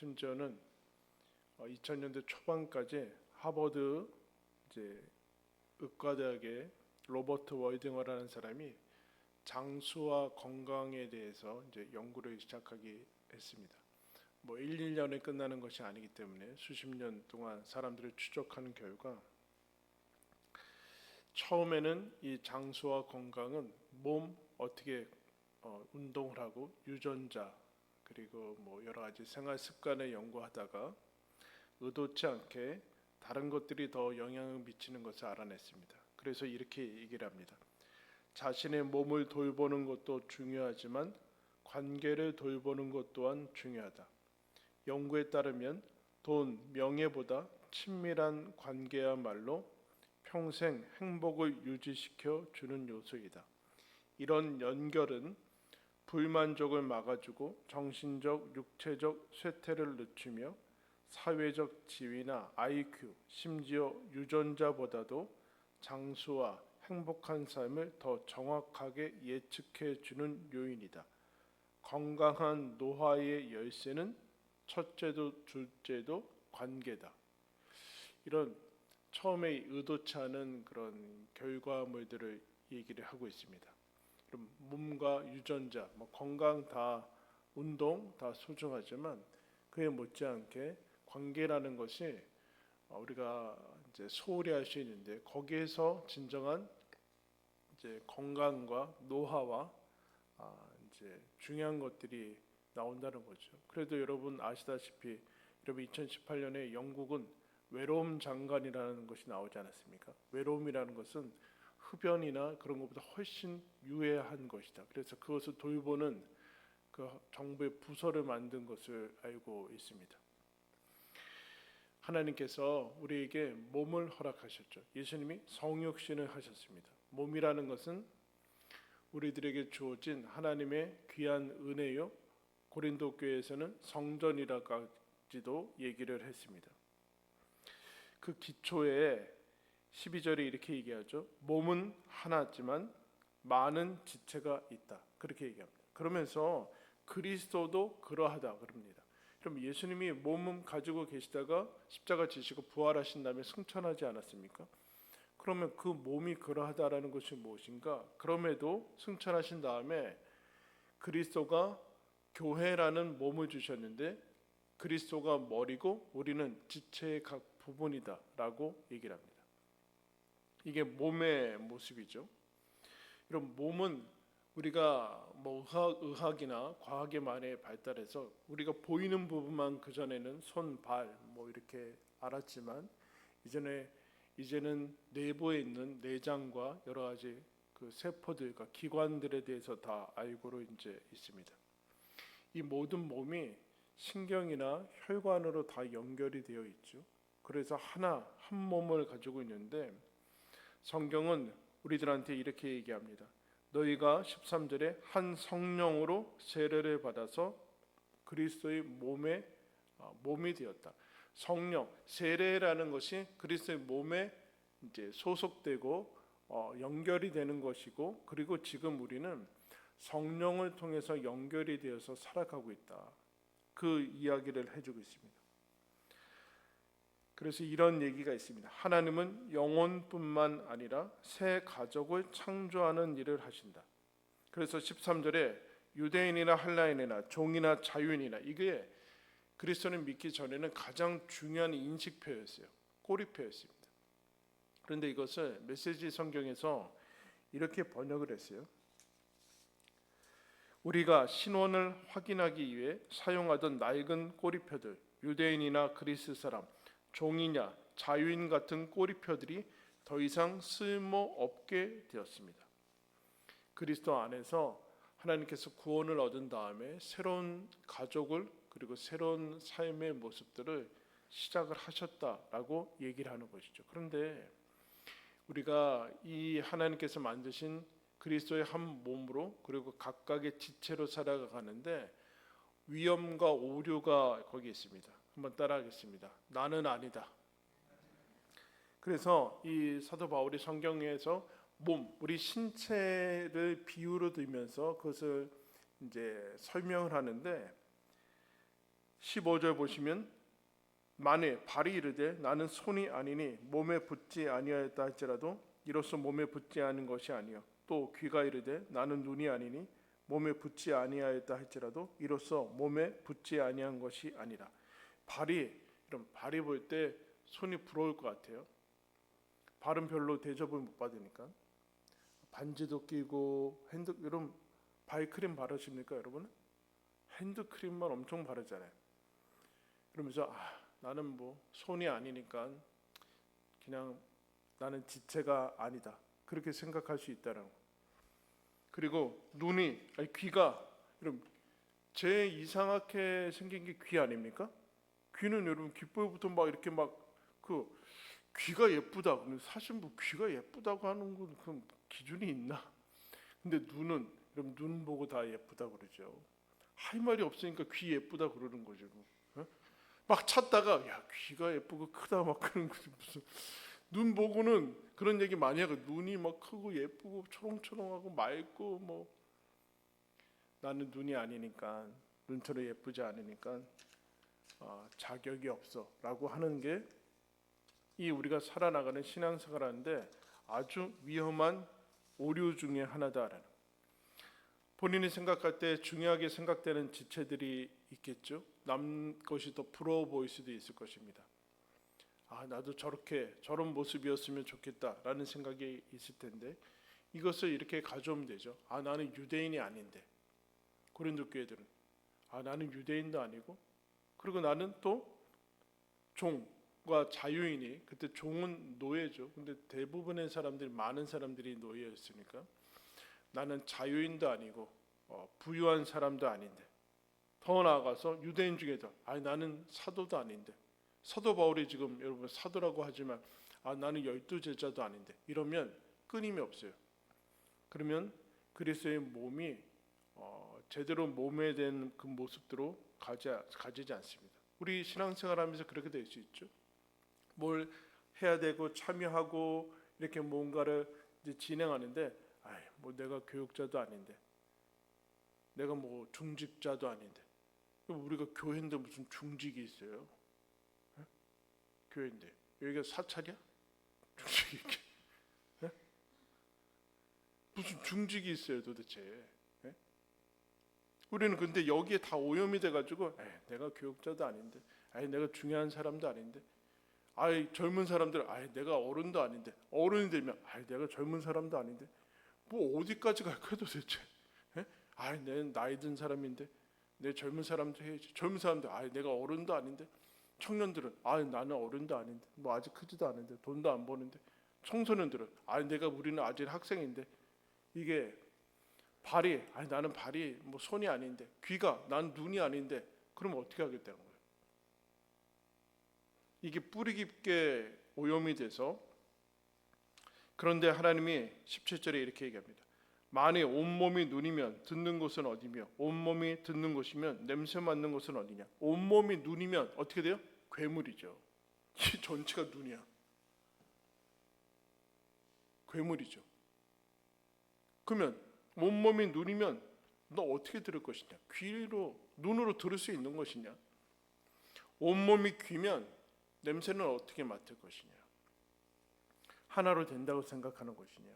심지어는 2000년대 초반까지 하버드 이제 의과대학의 로버트 월딩어라는 사람이 장수와 건강에 대해서 이제 연구를 시작하기 했습니다. 뭐 1, 2년에 끝나는 것이 아니기 때문에 수십 년 동안 사람들을 추적하는 결과 처음에는 이 장수와 건강은 몸 어떻게 운동을 하고 유전자 그리고 뭐 여러 가지 생활 습관을 연구하다가 의도치 않게 다른 것들이 더 영향을 미치는 것을 알아냈습니다. 그래서 이렇게 얘기를 합니다. 자신의 몸을 돌보는 것도 중요하지만 관계를 돌보는 것 또한 중요하다. 연구에 따르면 돈, 명예보다 친밀한 관계야말로 평생 행복을 유지시켜 주는 요소이다. 이런 연결은 불만족을 막아주고 정신적, 육체적 쇠퇴를 늦추며 사회적 지위나 IQ, 심지어 유전자보다도 장수와 행복한 삶을 더 정확하게 예측해 주는 요인이다. 건강한 노화의 열쇠는 첫째도 둘째도 관계다. 이런 처음에 의도치 않은 그런 결과물들을 얘기를 하고 있습니다. 그럼 몸과 유전자, 건강 다 운동 다 소중하지만 그에 못지않게 관계라는 것이 우리가 이제 소홀히 할 수 있는데 거기에서 진정한 이제 건강과 노화와 이제 중요한 것들이 나온다는 거죠. 그래도 여러분 아시다시피 여러분 2018년에 영국은 외로움 장관이라는 것이 나오지 않았습니까? 외로움이라는 것은 흡연이나 그런 것보다 훨씬 유해한 것이다. 그래서 그것을 돌보는 그 정부의 부서를 만든 것을 알고 있습니다. 하나님께서 우리에게 몸을 허락하셨죠. 예수님이 성육신을 하셨습니다. 몸이라는 것은 우리들에게 주어진 하나님의 귀한 은혜요. 고린도 교회에서는 성전이라까지도 얘기를 했습니다. 그 기초에 12절에 이렇게 얘기하죠. 몸은 하나지만 많은 지체가 있다. 그렇게 얘기합니다. 그러면서 그리스도도 그러하다 그럽니다. 그럼 예수님이 몸은 가지고 계시다가 십자가 지시고 부활하신 다음에 승천하지 않았습니까? 그러면 그 몸이 그러하다라는 것이 무엇인가? 그럼에도 승천하신 다음에 그리스도가 교회라는 몸을 주셨는데 그리스도가 머리고 우리는 지체의 각 부분이다라고 얘기를 합니다. 이게 몸의 모습이죠. 이런 몸은 우리가 의학이나 과학이 많이 발달해서 우리가 보이는 부분만 그 전에는 손, 발 이렇게 알았지만 이제는 내부에 있는 내장과 여러 가지 그 세포들과 기관들에 대해서 다 알고로 이제 있습니다. 이 모든 몸이 신경이나 혈관으로 다 연결이 되어 있죠. 그래서 한 몸을 가지고 있는데 성경은 우리들한테 이렇게 얘기합니다. 너희가 13절에 한 성령으로 세례를 받아서 그리스도의 몸이 되었다. 성령 세례라는 것이 그리스도의 몸에 이제 소속되고 연결이 되는 것이고 그리고 지금 우리는 성령을 통해서 연결이 되어서 살아가고 있다. 그 이야기를 해주고 있습니다. 그래서 이런 얘기가 있습니다. 하나님은 영혼뿐만 아니라 새 가족을 창조하는 일을 하신다. 그래서 13절에 유대인이나 헬라인이나 종이나 자유인이나 이게 그리스도를 믿기 전에는 가장 중요한 인식표였어요. 꼬리표였습니다. 그런데 이것을 메시지 성경에서 이렇게 번역을 했어요. 우리가 신원을 확인하기 위해 사용하던 낡은 꼬리표들, 유대인이나 그리스 사람, 종이냐 자유인 같은 꼬리표들이 더 이상 쓸모없게 되었습니다. 그리스도 안에서 하나님께서 구원을 얻은 다음에 새로운 가족을 그리고 새로운 삶의 모습들을 시작을 하셨다라고 얘기를 하는 것이죠. 그런데 우리가 이 하나님께서 만드신 그리스도의 한 몸으로 그리고 각각의 지체로 살아가는데 위험과 오류가 거기 있습니다. 한번 따라하겠습니다. 나는 아니다. 그래서 이 사도 바울이 성경에서 몸, 우리 신체를 비유로 들면서 그것을 이제 설명을 하는데 15절 보시면 만에 발이 이르되 나는 손이 아니니 몸에 붙지 아니하였다 할지라도 이로써 몸에 붙지 않은 것이 아니요 또 귀가 이르되 나는 눈이 아니니 몸에 붙지 아니하였다 할지라도 이로써 몸에 붙지 아니한 것이 아니라. 이런 발이 볼 때 손이 부러울 것 같아요. 발은 별로 대접을 못 받으니까. 반지도 끼고 여러분 발크림 바르십니까 여러분? 핸드크림만 엄청 바르잖아요. 그러면서 나는 뭐 손이 아니니까 그냥 나는 지체가 아니다 그렇게 생각할 수 있다는 거. 그리고 귀가 여러분 제 이상하게 생긴 게 귀 아닙니까? 귀는 여러분 귓볼부터 막 이렇게 귀가 예쁘다. 근데 사실 뭐 귀가 예쁘다고 하는 건 그 기준이 있나? 근데 눈은 여러분 눈 보고 다 예쁘다 그러죠. 할 말이 없으니까 귀 예쁘다 그러는 거죠. 막 찾다가 야 귀가 예쁘고 크다 막 그런 거지. 무슨 눈 보고는 그런 얘기 많이 하고 눈이 막 크고 예쁘고 초롱초롱하고 맑고 뭐 나는 눈이 아니니까 눈처럼 예쁘지 않으니까 자격이 없어라고 하는 게 이 우리가 살아나가는 신앙생활하는데 아주 위험한 오류 중에 하나다라는. 본인이 생각할 때 중요하게 생각되는 지체들이 있겠죠. 남 것이 더 부러워 보일 수도 있을 것입니다. 나도 저런 모습이었으면 좋겠다라는 생각이 있을 텐데 이것을 이렇게 가져오면 되죠. 나는 유대인이 아닌데. 고린도 교회들은 나는 유대인도 아니고 그리고 나는 또 종과 자유인이 그때 종은 노예죠. 근데 대부분의 사람들이 많은 사람들이 노예였으니까 나는 자유인도 아니고 부유한 사람도 아닌데 더 나아가서 유대인 중에도 나는 사도도 아닌데 사도 바울이 지금 여러분 사도라고 하지만 나는 12제자도 아닌데 이러면 끊임이 없어요. 그러면 그리스도의 몸이 제대로 몸에 된 그 모습대로 가지지 않습니다. 우리 신앙생활하면서 그렇게 될 수 있죠. 뭘 해야 되고 참여하고 이렇게 뭔가를 이제 진행하는데 뭐 내가 교육자도 아닌데 내가 뭐 중직자도 아닌데 우리가 교회인데 무슨 중직이 있어요? 네? 교회인데 여기가 사찰이야? 중직이 네? 무슨 중직이 있어요 도대체? 네? 우리는 근데 여기에 다 오염이 돼가지고 내가 교육자도 아닌데 내가 중요한 사람도 아닌데 젊은 사람들 내가 어른도 아닌데 어른이 되면 내가 젊은 사람도 아닌데 뭐 어디까지 갈 거야 도대체? 내 나이 든 사람인데 내 젊은 사람도 해야지. 젊은 사람들 내가 어른도 아닌데 청년들은 나는 어른도 아닌데 뭐 아직 크지도 않은데 돈도 안 버는데 청소년들은 우리는 아직 학생인데 이게 발이 나는 발이 뭐 손이 아닌데 귀가 난 눈이 아닌데 그럼 어떻게 하겠다는 거예요? 이게 뿌리 깊게 오염이 돼서 그런데 하나님이 17절에 이렇게 얘기합니다. 만일 온몸이 눈이면 듣는 곳은 어디며 온몸이 듣는 곳이면 냄새 맡는 곳은 어디냐. 온몸이 눈이면 어떻게 돼요? 괴물이죠. 이 전체가 눈이야. 괴물이죠. 그러면 온몸이 눈이면 너 어떻게 들을 것이냐? 눈으로 들을 수 있는 것이냐? 온몸이 귀면 냄새는 어떻게 맡을 것이냐? 하나로 된다고 생각하는 것이냐?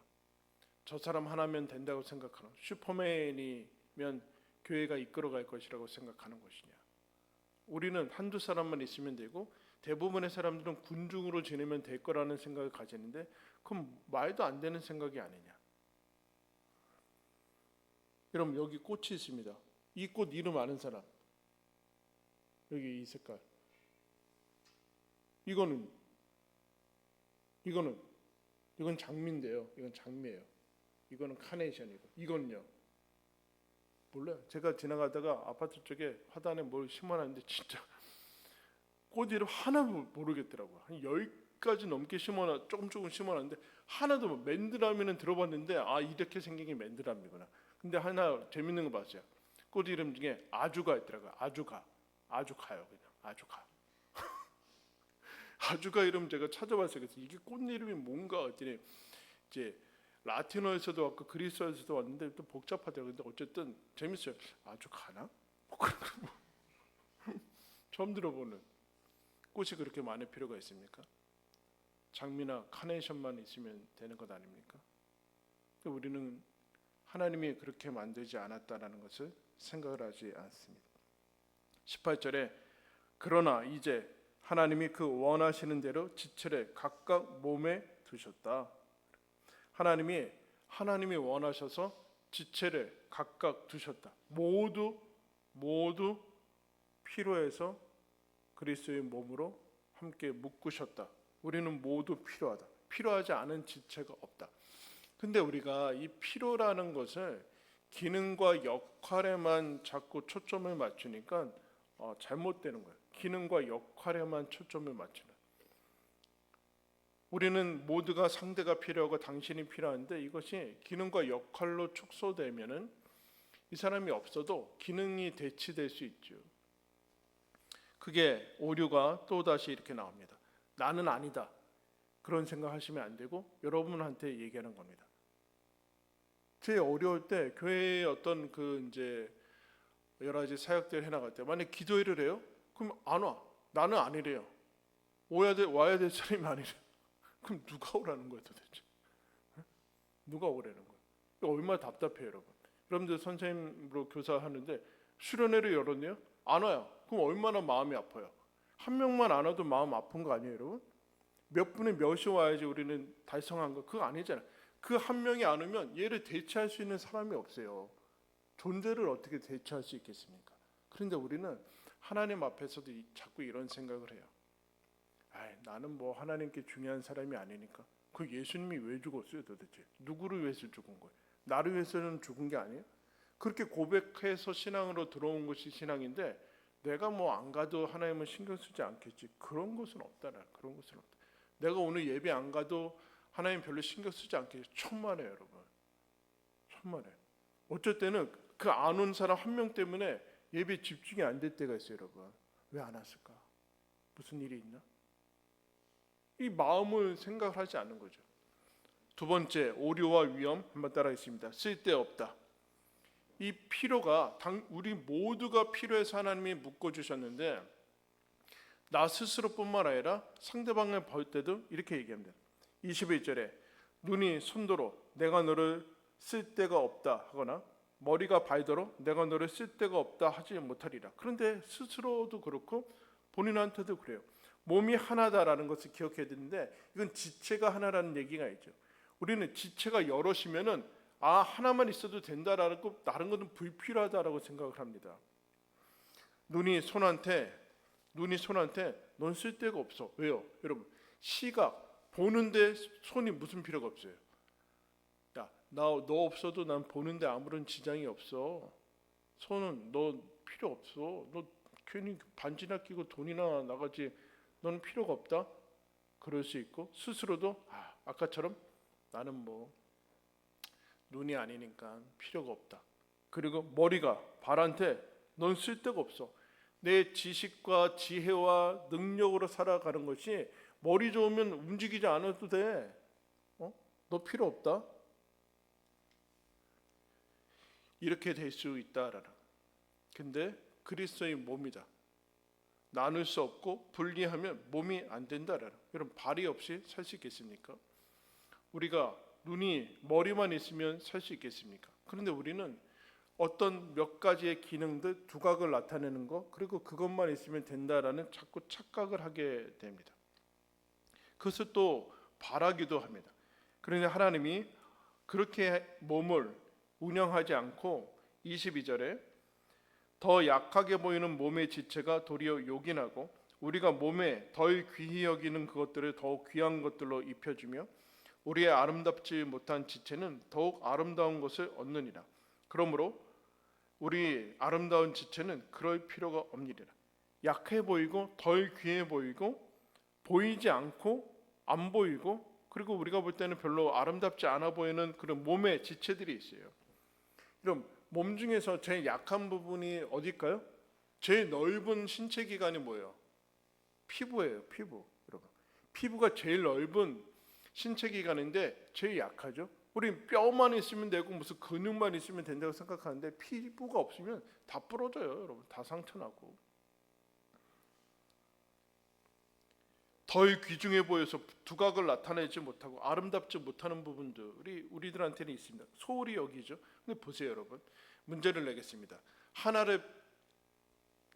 저 사람 하나면 된다고 생각하는 슈퍼맨이면 교회가 이끌어갈 것이라고 생각하는 것이냐? 우리는 한두 사람만 있으면 되고 대부분의 사람들은 군중으로 지내면 될 거라는 생각을 가지는데 그럼 말도 안 되는 생각이 아니냐? 여러분 여기 꽃이 있습니다. 이 꽃 이름 아는 사람? 여기 이 색깔. 이건 장미인데요. 이건 장미예요. 이거는 카네이션이고 이건요. 몰라요. 제가 지나가다가 아파트 쪽에 화단에 뭘 심어놨는데 진짜 꽃 이름 하나 모르겠더라고요. 한 10가지 넘게 조금 심어놨는데 하나도 맨드라미는 들어봤는데 이렇게 생긴 게 맨드라미구나. 근데 하나 재밌는 거 봤어요. 꽃 이름 중에 아주가 있더라고요. 아주가요 그냥 아주가. 아주가 이름 제가 찾아봤어요. 그래서 이게 꽃 이름이 뭔가 했더니 이제 라틴어에서도 왔고 그리스어에서도 왔는데 또 복잡하더라고요. 근데 어쨌든 재밌어요. 아주가나? 처음 들어보는 꽃이 그렇게 많을 필요가 있습니까? 장미나 카네이션만 있으면 되는 것 아닙니까? 우리는 하나님이 그렇게 만들지 않았다라는 것을 생각을 하지 않습니다. 18절에 그러나 이제 하나님이 그 원하시는 대로 지체를 각각 몸에 두셨다. 하나님이 원하셔서 지체를 각각 두셨다. 모두 필요해서 그리스도의 몸으로 함께 묶으셨다. 우리는 모두 필요하다. 필요하지 않은 지체가 없다. 근데 우리가 이 필요라는 것을 기능과 역할에만 자꾸 초점을 맞추니까 잘못되는 거예요. 기능과 역할에만 초점을 맞추는. 우리는 모두가 상대가 필요하고 당신이 필요한데 이것이 기능과 역할로 축소되면은 이 사람이 없어도 기능이 대치될 수 있죠. 그게 오류가 또 다시 이렇게 나옵니다. 나는 아니다. 그런 생각하시면 안 되고 여러분한테 얘기하는 겁니다. 제일 어려울 때 교회에 어떤 이제 여러 가지 사역들 해나갈 때 만약 기도회를 해요? 그럼 안 와. 나는 아니래요. 와야 될 사람이 아니래요. 그럼 누가 오라는 거예요 도대체? 누가 오라는 거예요? 얼마나 답답해요 여러분. 여러분들 선생님으로 교사하는데 수련회를 열었네요? 안 와요. 그럼 얼마나 마음이 아파요. 한 명만 안 와도 마음 아픈 거 아니에요 여러분? 몇 분이 몇이 와야지 우리는 달성한 거 그거 아니잖아요. 그 한 명이 안 오면 얘를 대체할 수 있는 사람이 없어요. 존재를 어떻게 대체할 수 있겠습니까? 그런데 우리는 하나님 앞에서도 자꾸 이런 생각을 해요. 나는 뭐 하나님께 중요한 사람이 아니니까. 그 예수님이 왜 죽었어요 도대체? 누구를 위해서 죽은 거예요? 나를 위해서는 죽은 게 아니에요? 그렇게 고백해서 신앙으로 들어온 것이 신앙인데 내가 뭐 안 가도 하나님은 신경 쓰지 않겠지. 그런 것은 없다라. 그런 것은 없다. 내가 오늘 예배 안 가도 하나님 별로 신경 쓰지 않겠지. 천만에요 여러분. 천만에. 어쩔 때는 그 안 온 사람 한 명 때문에 예배 집중이 안 될 때가 있어요 여러분. 왜 안 왔을까? 무슨 일이 있나? 이 마음을 생각하지 않는 거죠. 두 번째, 오류와 위험 한번 따라하겠습니다. 쓸데없다. 이 필요가 우리 모두가 필요해서 하나님이 묶어주셨는데 나 스스로뿐만 아니라 상대방을 볼 때도 이렇게 얘기합니다. 21절에 눈이 손도로 내가 너를 쓸데가 없다 하거나 머리가 발도로 내가 너를 쓸데가 없다 하지 못하리라. 그런데 스스로도 그렇고 본인한테도 그래요. 몸이 하나다라는 것을 기억해야 되는데 이건 지체가 하나라는 얘기가 있죠. 우리는 지체가 여럿이면은 하나만 있어도 된다라는 거 다른 것은 불필요하다라고 생각을 합니다. 눈이 손한테 넌 쓸데가 없어. 왜요? 여러분 시각 보는데 손이 무슨 필요가 없어요. 너 없어도 난 보는데 아무런 지장이 없어. 손은 너 필요 없어. 너 괜히 반지나 끼고 돈이나 나가지. 너는 필요가 없다. 그럴 수 있고 스스로도 아까처럼 나는 뭐 눈이 아니니까 필요가 없다. 그리고 머리가 발한테 넌 쓸데가 없어. 내 지식과 지혜와 능력으로 살아가는 것이 머리 좋으면 움직이지 않아도 돼. 너 필요 없다. 이렇게 될 수 있다라라. 근데 그리스도의 몸이다. 나눌 수 없고 분리하면 몸이 안 된다라라. 여러분 발이 없이 살 수 있겠습니까? 우리가 눈이 머리만 있으면 살 수 있겠습니까? 그런데 우리는 어떤 몇 가지의 기능들 두각을 나타내는 거 그리고 그것만 있으면 된다라는 자꾸 착각을 하게 됩니다. 그것을 또 바라기도 합니다. 그런데 하나님이 그렇게 몸을 운영하지 않고 22절에 더 약하게 보이는 몸의 지체가 도리어 요긴하고 우리가 몸에 덜 귀히 여기는 그것들을 더욱 귀한 것들로 입혀주며 우리의 아름답지 못한 지체는 더욱 아름다운 것을 얻느니라. 그러므로 우리 아름다운 지체는 그럴 필요가 없느니라. 약해 보이고 덜 귀해 보이고 보이지 않고 안 보이고 그리고 우리가 볼 때는 별로 아름답지 않아 보이는 그런 몸의 지체들이 있어요. 그럼 몸 중에서 제일 약한 부분이 어딜까요? 제일 넓은 신체 기관이 뭐예요? 피부예요. 피부. 여러분 피부가 제일 넓은 신체 기관인데 제일 약하죠. 우리 뼈만 있으면 되고 무슨 근육만 있으면 된다고 생각하는데 피부가 없으면 다 부러져요. 여러분 다 상처나고. 덜 귀중해 보여서 두각을 나타내지 못하고 아름답지 못하는 부분들이 우리들한테는 있습니다. 소홀히 여기죠. 근데 보세요, 여러분. 문제를 내겠습니다. 하나를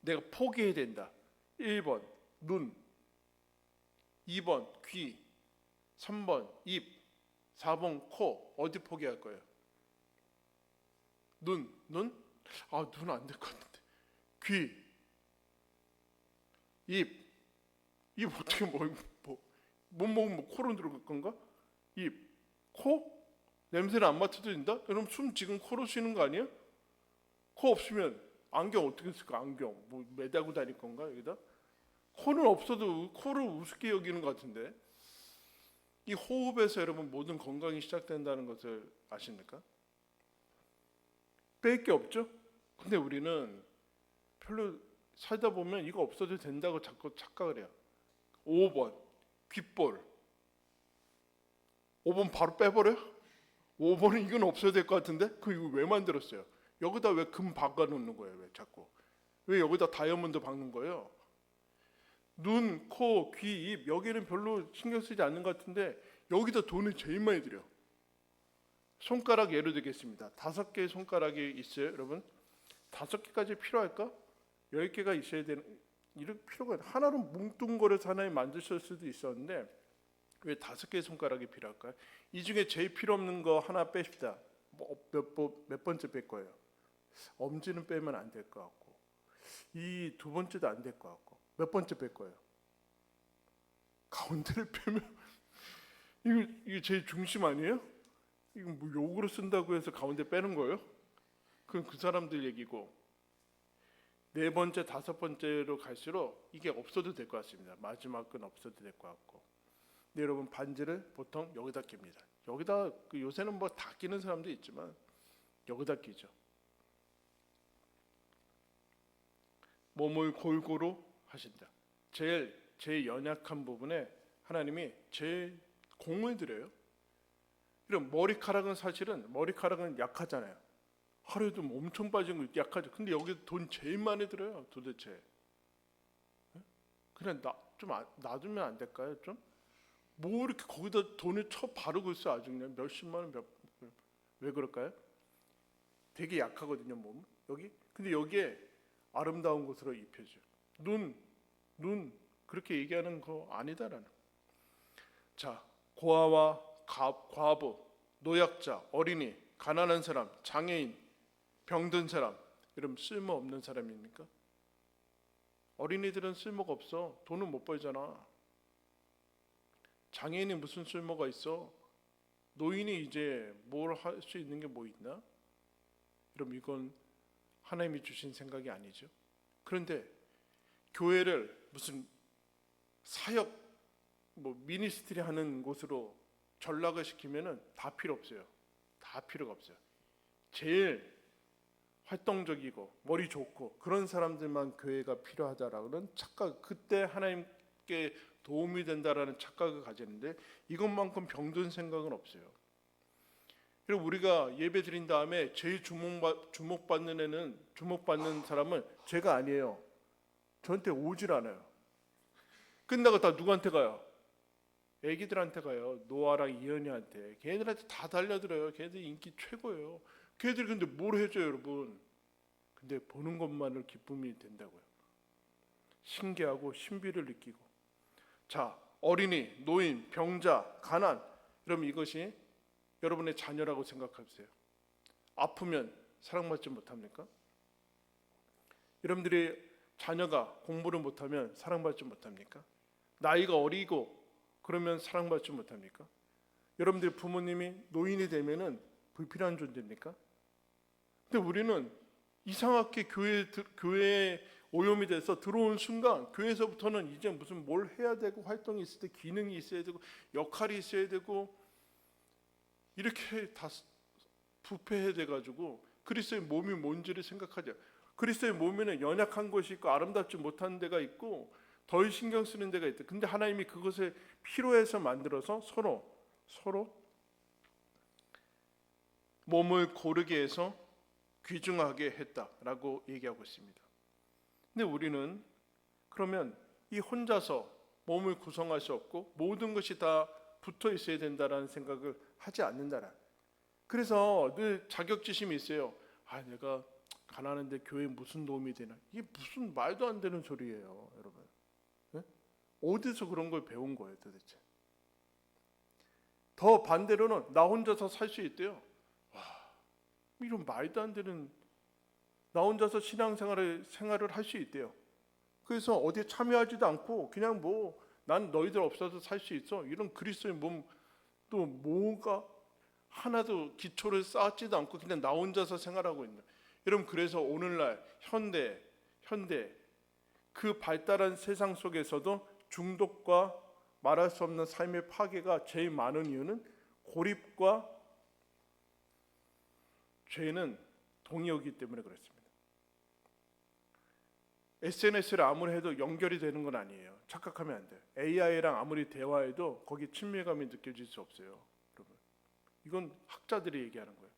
내가 포기해야 된다. 1번 눈, 2번 귀, 3번 입, 4번 코. 어디 포기할 거예요? 눈? 아, 눈 안 될 것 같은데. 귀, 입 어떻게 못 먹으면 코로 들어갈 건가? 입, 코? 냄새를 안 맡아도 된다? 여러분 숨 지금 코로 쉬는 거 아니에요? 코 없으면 안경 어떻게 쓸까? 안경 뭐 매다고 다닐 건가 여기다? 코는 없어도 코를 우습게 여기는 것 같은데 이 호흡에서 여러분 모든 건강이 시작된다는 것을 아십니까? 뺄 게 없죠? 근데 우리는 별로 살다 보면 이거 없어도 된다고 자꾸 착각을 해요. 5번 귓볼 5번 바로 빼버려? 5번은 이건 없어야 될 것 같은데? 그 이거 왜 만들었어요? 여기다 왜 금 박아 놓는 거예요? 왜 자꾸? 왜 여기다 다이아몬드 박는 거예요? 눈, 코, 귀, 입 여기는 별로 신경 쓰지 않는 것 같은데 여기다 돈을 제일 많이 들여. 손가락 예를 들겠습니다. 5개의 손가락이 있어요, 여러분? 5개까지 필요할까? 10개가 있어야 되는 이럴 필요가 없어요. 하나로 뭉뚱거려서 하나에 만드실 수도 있었는데 왜 5개의 손가락이 필요할까요? 이 중에 제일 필요 없는 거 하나 빼십시다. 몇 번째 뺄 거예요? 엄지는 빼면 안 될 것 같고 이 두 번째도 안 될 것 같고 몇 번째 뺄 거예요? 가운데를 빼면 이거 제일 중심 아니에요? 이거 뭐 욕으로 쓴다고 해서 가운데 빼는 거예요? 그건 그 사람들 얘기고 4번째, 5번째로 갈수록 이게 없어도 될 것 같습니다. 마지막은 없어도 될 것 같고. 근데 여러분 반지를 보통 여기다 낍니다. 여기다 요새는 뭐 다 끼는 사람도 있지만 여기다 끼죠. 몸을 골고루 하신다. 제일 연약한 부분에 하나님이 제일 공을 들여요. 이런 머리카락은 사실은 머리카락은 약하잖아요. 하루에도 엄청 빠진 거 약하죠. 근데 여기 돈 제일 많이 들어요. 도대체 그냥 좀 놔두면 안 될까요? 좀 뭐 이렇게 거기다 돈을 쳐 바르고 있어 아주 그냥 몇십만 원 왜 그럴까요? 되게 약하거든요 몸 여기. 근데 여기에 아름다운 것으로 입혀져. 눈 그렇게 얘기하는 거 아니다라는. 자 고아와 과부, 노약자, 어린이, 가난한 사람, 장애인, 병든 사람, 여러분 쓸모 없는 사람입니까? 어린이들은 쓸모가 없어. 돈은 못 벌잖아. 장애인이 무슨 쓸모가 있어? 노인이 이제 뭘 할 수 있는 게 뭐 있나? 여러분 이건 하나님이 주신 생각이 아니죠. 그런데 교회를 무슨 사역 뭐 미니스트리 하는 곳으로 전락을 시키면은 다 필요 없어요. 다 필요가 없어요. 제일 활동적이고 머리 좋고 그런 사람들만 교회가 필요하다라는 착각, 그때 하나님께 도움이 된다라는 착각을 가지는데 이것만큼 병든 생각은 없어요. 그리고 우리가 예배 드린 다음에 제일 주목받는 사람은 제가 아니에요. 저한테 오질 않아요. 끝나고 다 누구한테 가요? 애기들한테 가요. 노아랑 이현이한테. 걔네들한테 다 달려들어요. 걔네들 인기 최고예요. 걔네들이 근데 뭘 해줘요, 여러분? 근데 보는 것만으로 기쁨이 된다고요. 신기하고 신비를 느끼고. 자, 어린이, 노인, 병자, 가난. 여러분 이것이 여러분의 자녀라고 생각하세요. 아프면 사랑받지 못합니까? 여러분들이 자녀가 공부를 못하면 사랑받지 못합니까? 나이가 어리고 그러면 사랑받지 못합니까? 여러분들의 부모님이 노인이 되면은 불필요한 존재입니까? 근데 우리는 이상하게 교회에 오염이 돼서 들어온 순간 교회에서부터는 이제 무슨 뭘 해야 되고 활동이 있을 때 기능이 있어야 되고 역할이 있어야 되고 이렇게 다 부패해 돼가지고 그리스도의 몸이 뭔지를 생각하죠. 그리스도의 몸에는 연약한 것이 있고 아름답지 못한 데가 있고 덜 신경 쓰는 데가 있다. 근데 하나님이 그것을 필요해서 만들어서 서로 몸을 고르게 해서 귀중하게 했다라고 얘기하고 있습니다. 근데 우리는 그러면 이 혼자서 몸을 구성할 수 없고 모든 것이 다 붙어 있어야 된다라는 생각을 하지 않는다라. 그래서 늘 자격지심이 있어요. 내가 가난한데 교회에 무슨 도움이 되나? 이게 무슨 말도 안 되는 소리예요, 여러분. 네? 어디서 그런 걸 배운 거예요, 도대체? 더 반대로는 나 혼자서 살 수 있대요. 이런 말도 안 되는, 나 혼자서 생활을 할 수 있대요. 그래서 어디에 참여하지도 않고 그냥 난 너희들 없어도 살 수 있어. 이런 그리스도의 몸, 또 뭐가 하나도 기초를 쌓지도 않고 그냥 나 혼자서 생활하고 있는. 여러분, 그래서 오늘날 현대 그 발달한 세상 속에서도 중독과 말할 수 없는 삶의 파괴가 제일 많은 이유는 고립과 죄는 동의어기 때문에 그렇습니다. SNS를 아무리 해도 연결이 되는 건 아니에요. 착각하면 안 돼요. AI랑 아무리 대화해도 거기 친밀감이 느껴질 수 없어요, 여러분. 이건 학자들이 얘기하는 거예요.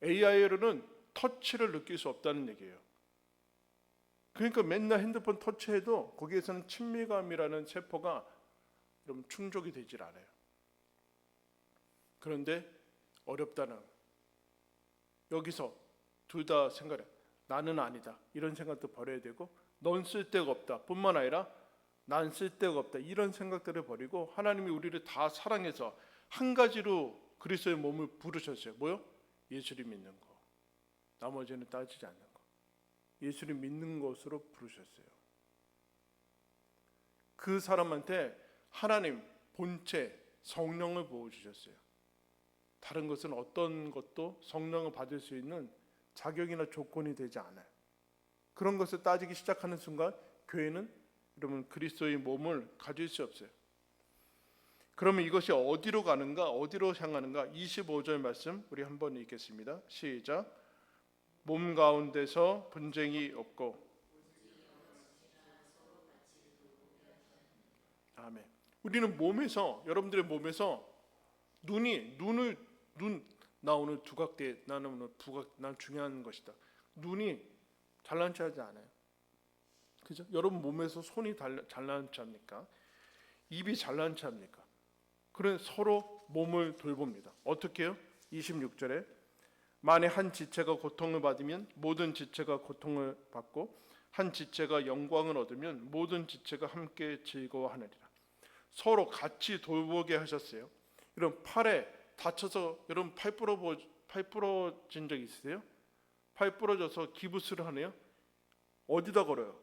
AI로는 터치를 느낄 수 없다는 얘기예요. 그러니까 맨날 핸드폰 터치해도 거기에서는 친밀감이라는 세포가 여러분 충족이 되질 않아요. 그런데 어렵다는 거예요. 여기서 둘 다 생각해. 나는 아니다. 이런 생각도 버려야 되고, 넌 쓸데가 없다. 뿐만 아니라 난 쓸데가 없다. 이런 생각들을 버리고 하나님이 우리를 다 사랑해서 한 가지로 그리스도의 몸을 부르셨어요. 뭐요? 예수를 믿는 거. 나머지는 따지지 않는 거. 예수를 믿는 것으로 부르셨어요. 그 사람한테 하나님 본체 성령을 부어주셨어요. 다른 것은 어떤 것도 성령을 받을 수 있는 자격이나 조건이 되지 않아요. 그런 것을 따지기 시작하는 순간 교회는 여러분 그리스도의 몸을 가질 수 없어요. 그러면 이것이 어디로 가는가? 어디로 향하는가? 25절 말씀 우리 한번 읽겠습니다. 시작. 몸 가운데서 분쟁이 없고. 아멘. 우리는 몸에서, 여러분들의 몸에서 나 오늘 두각대, 나는 오늘 부각, 난 중요한 것이다. 눈이 잘난 체하지 않아요. 그죠? 여러분 몸에서 손이 잘난 체합니까? 입이 잘난 체합니까? 그래 서로 몸을 돌봅니다. 어떻게 해요? 26절에 만에 한 지체가 고통을 받으면 모든 지체가 고통을 받고 한 지체가 영광을 얻으면 모든 지체가 함께 즐거워하느니라. 서로 같이 돌보게 하셨어요. 여러분 팔에 다쳐서 여러분 팔 부러진 적 있으세요? 팔 부러져서 기부스를 하네요. 어디다 걸어요?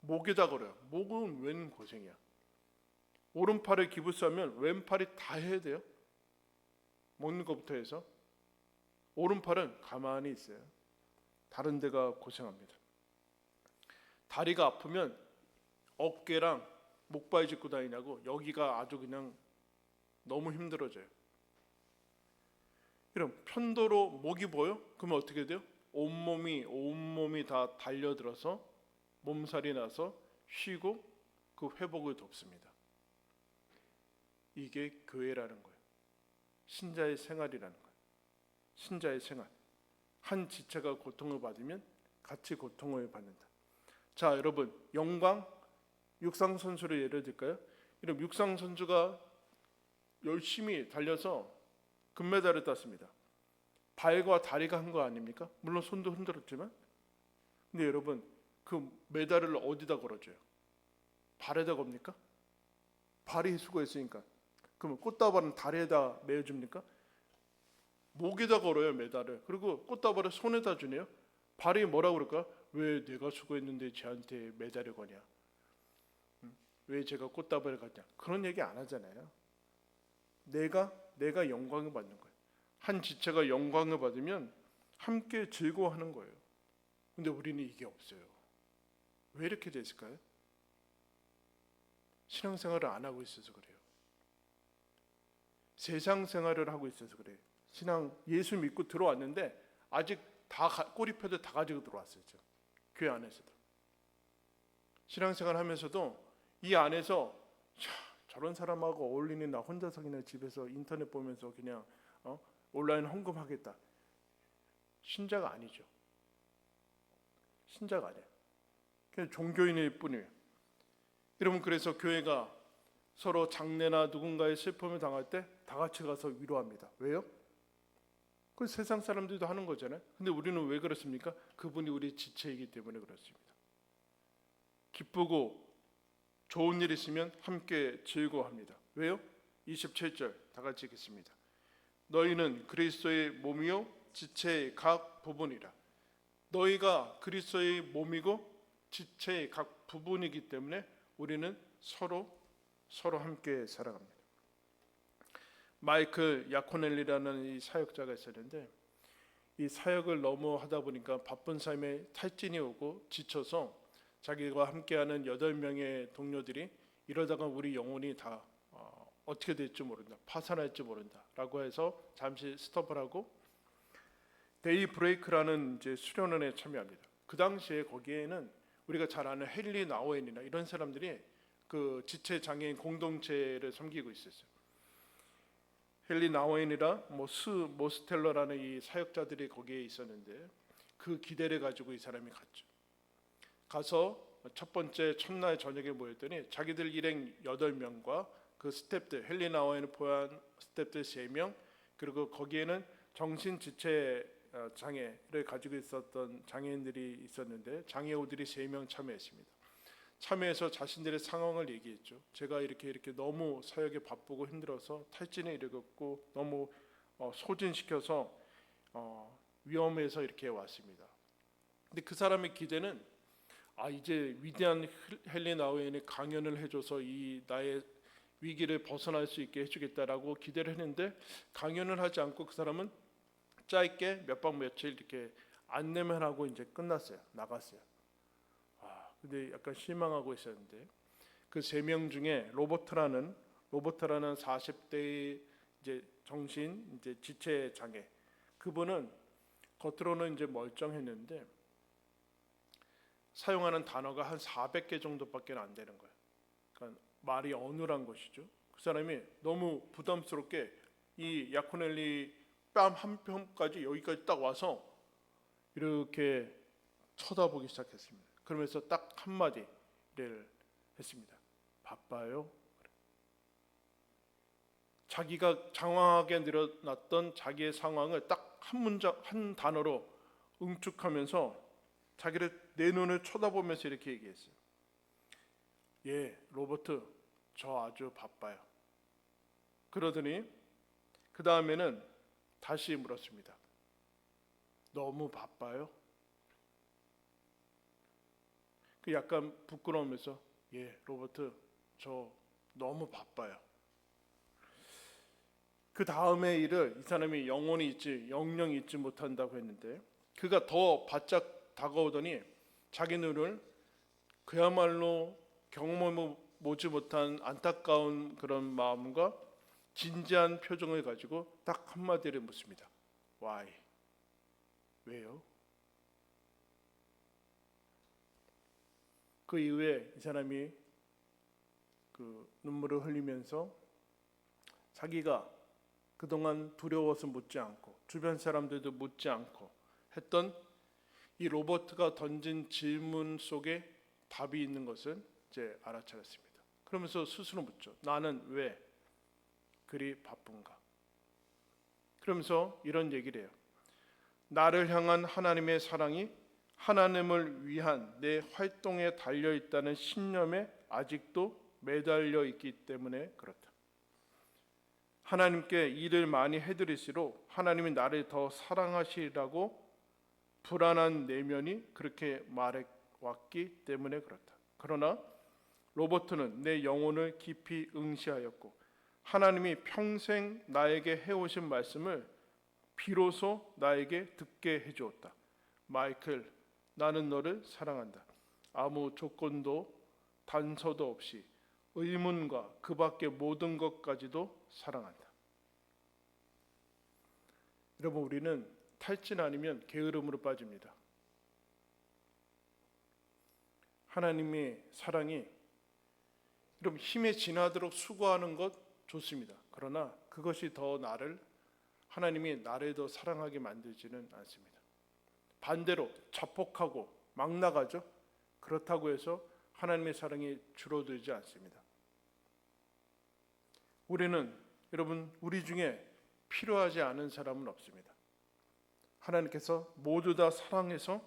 목에다 걸어요. 목은 웬 고생이야. 오른팔에 기부스하면 왼팔이 다 해야 돼요. 먹는 것부터 해서. 오른팔은 가만히 있어요. 다른 데가 고생합니다. 다리가 아프면 어깨랑 목발 짚고 다니냐고 여기가 아주 그냥 너무 힘들어져요. 그럼 편도로 목이 보여? 그러면 어떻게 돼요? 온몸이 다 달려들어서 몸살이 나서 쉬고 그 회복을 돕습니다. 이게 교회라는 거예요. 신자의 생활이라는 거예요. 신자의 생활. 한 지체가 고통을 받으면 같이 고통을 받는다. 자, 여러분 영광 육상 선수를 예를 들까요? 이런 육상 선수가 열심히 달려서 금메달을 땄습니다. 발과 다리가 한 거 아닙니까? 물론 손도 흔들었지만, 근데 여러분 그 메달을 어디다 걸어줘요? 발에다 겁니까? 발이 수고했으니까. 그러면 꽃다발은 다리에다 매어줍니까? 목에다 걸어요 메달을. 그리고 꽃다발을 손에다 주네요. 발이 뭐라고 그럴까? 왜 내가 수고했는데 쟤한테 메달을 거냐? 왜 제가 꽃다발을 갖냐? 그런 얘기 안 하잖아요. 내가 영광을 받는 거예요. 한 지체가 영광을 받으면 함께 즐거워하는 거예요. 근데 우리는 이게 없어요. 왜 이렇게 됐을까요? 신앙생활을 안 하고 있어서 그래요. 세상 생활을 하고 있어서 그래요. 예수 믿고 들어왔는데 아직 다 꼬리표들 다 가지고 들어왔어요. 교회 안에서도. 신앙생활 하면서도 이 안에서 저런 사람하고 어울리는 나 혼자서 그냥 집에서 인터넷 보면서 그냥 온라인 헌금하겠다. 신자가 아니죠. 신자가 아니에요. 그냥 종교인일 뿐이에요. 여러분, 그래서 교회가 서로 장례나 누군가의 슬픔을 당할 때 다 같이 가서 위로합니다. 왜요? 그 세상 사람들도 하는 거잖아요. 근데 우리는 왜 그렇습니까? 그분이 우리 지체이기 때문에 그렇습니다. 기쁘고 좋은 일 있으면 함께 즐거워합니다. 왜요? 27절 다 같이 읽겠습니다. 너희는 그리스도의 몸이요 지체의 각 부분이라. 너희가 그리스도의 몸이고 지체의 각 부분이기 때문에 우리는 서로 함께 살아갑니다. 마이클 야코넬리라는 이 사역자가 있었는데, 이 사역을 너무 하다 보니까 바쁜 삶에 탈진이 오고 지쳐서 자기가 함께하는 8명의 동료들이 이러다가 우리 영혼이 다 어떻게 될지 모른다, 파산할지 모른다 라고 해서 잠시 스톱을 하고 데이 브레이크라는 이제 수련원에 참여합니다. 그 당시에 거기에는 우리가 잘 아는 헨리 나우엔이나 이런 사람들이 그 지체 장애인 공동체를 섬기고 있었어요. 헨리 나우엔이라 모스텔러라는 이 사역자들이 거기에 있었는데, 그 기대를 가지고 이 사람이 갔죠. 가서 첫 번째 첫날 저녁에 모였더니 자기들 일행 8명과 그 스태프들, 헨리 나우엔을 포함한 스태프들 3명, 그리고 거기에는 정신 지체 장애를 가지고 있었던 장애인들이 있었는데 장애우들이 3명 참여했습니다. 참여해서 자신들의 상황을 얘기했죠. 제가 이렇게 너무 사역에 바쁘고 힘들어서 탈진에 이르렀고 너무 소진시켜서 위험해서 이렇게 왔습니다. 근데 그 사람의 기대는 이제 위대한 헨리 나우엔이 강연을 해줘서 이 나의 위기를 벗어날 수 있게 해주겠다라고 기대를 했는데, 강연을 하지 않고 그 사람은 짧게 몇 박 며칠 이렇게 안내만 하고 이제 끝났어요. 나갔어요. 근데 약간 실망하고 있었는데, 그 3명 중에 로버트라는 40대의 이제 정신 이제 지체 장애, 그분은 겉으로는 이제 멀쩡했는데 사용하는 단어가 한 400개 정도밖에 안 되는 거예요. 그러니까 말이 어눌한 것이죠. 그 사람이 너무 부담스럽게 이 야코넬리 뺨 한 편까지 여기까지 딱 와서 이렇게 쳐다보기 시작했습니다. 그러면서 딱 한마디를 했습니다. 바빠요? 자기가 장황하게 늘어났던 자기의 상황을 딱 한 문장, 한 단어로 응축하면서 자기를 내 눈을 쳐다보면서 이렇게 얘기했어요. 예, 로버트, 저 아주 바빠요. 그러더니 그 다음에는 다시 물었습니다. 너무 바빠요? 그 약간 부끄러우면서 예, 로버트, 저 너무 바빠요. 그 다음의 일을 이 사람이 영영이 잊지 못한다고 했는데, 그가 더 바짝 다가오더니 자기 눈을 그야말로 경험해보지 못한 안타까운 그런 마음과 진지한 표정을 가지고 딱 한마디를 묻습니다. Why? 왜요? 그 이후에 이 사람이 그 눈물을 흘리면서 자기가 그동안 두려워서 묻지 않고 주변 사람들도 묻지 않고 했던 이 로버트가 던진 질문 속에 답이 있는 것을 이제 알아차렸습니다. 그러면서 스스로 묻죠. 나는 왜 그리 바쁜가? 그러면서 이런 얘기를 해요. 나를 향한 하나님의 사랑이 하나님을 위한 내 활동에 달려 있다는 신념에 아직도 매달려 있기 때문에 그렇다. 하나님께 일을 많이 해드릴수록 하나님이 나를 더 사랑하시라고 불안한 내면이 그렇게 말해왔기 때문에 그렇다. 그러나 로버트는 내 영혼을 깊이 응시하였고 하나님이 평생 나에게 해오신 말씀을 비로소 나에게 듣게 해주었다. 마이클, 나는 너를 사랑한다. 아무 조건도 단서도 없이 의문과 그 밖의 모든 것까지도 사랑한다. 여러분, 우리는 탈진 아니면 게으름으로 빠집니다. 하나님의 사랑이 여러분 힘에 지나도록 수고하는 것 좋습니다. 그러나 그것이 더 하나님이 나를 더 사랑하게 만들지는 않습니다. 반대로 자폭하고 막 나가죠. 그렇다고 해서 하나님의 사랑이 줄어들지 않습니다. 우리는 여러분 우리 중에 필요하지 않은 사람은 없습니다. 하나님께서 모두 다 사랑해서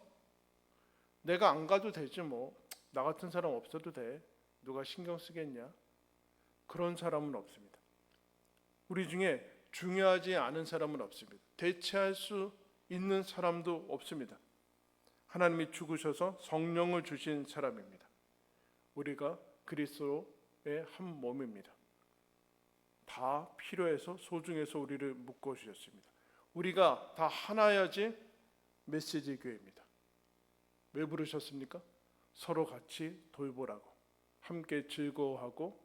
내가 안 가도 되지 뭐, 나 같은 사람 없어도 돼, 누가 신경 쓰겠냐, 그런 사람은 없습니다. 우리 중에 중요하지 않은 사람은 없습니다. 대체할 수 있는 사람도 없습니다. 하나님이 죽으셔서 성령을 주신 사람입니다. 우리가 그리스도의 한 몸입니다. 다 필요해서 소중해서 우리를 묶어 주셨습니다. 우리가 다 하나여지 메시지 교회입니다. 왜 부르셨습니까? 서로 같이 돌보라고, 함께 즐거워하고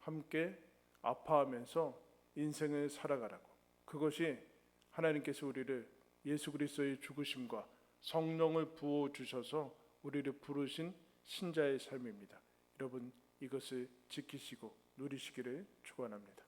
함께 아파하면서 인생을 살아가라고. 그것이 하나님께서 우리를 예수 그리스도의 죽으심과 성령을 부어 주셔서 우리를 부르신 신자의 삶입니다. 여러분 이것을 지키시고 누리시기를 축원합니다.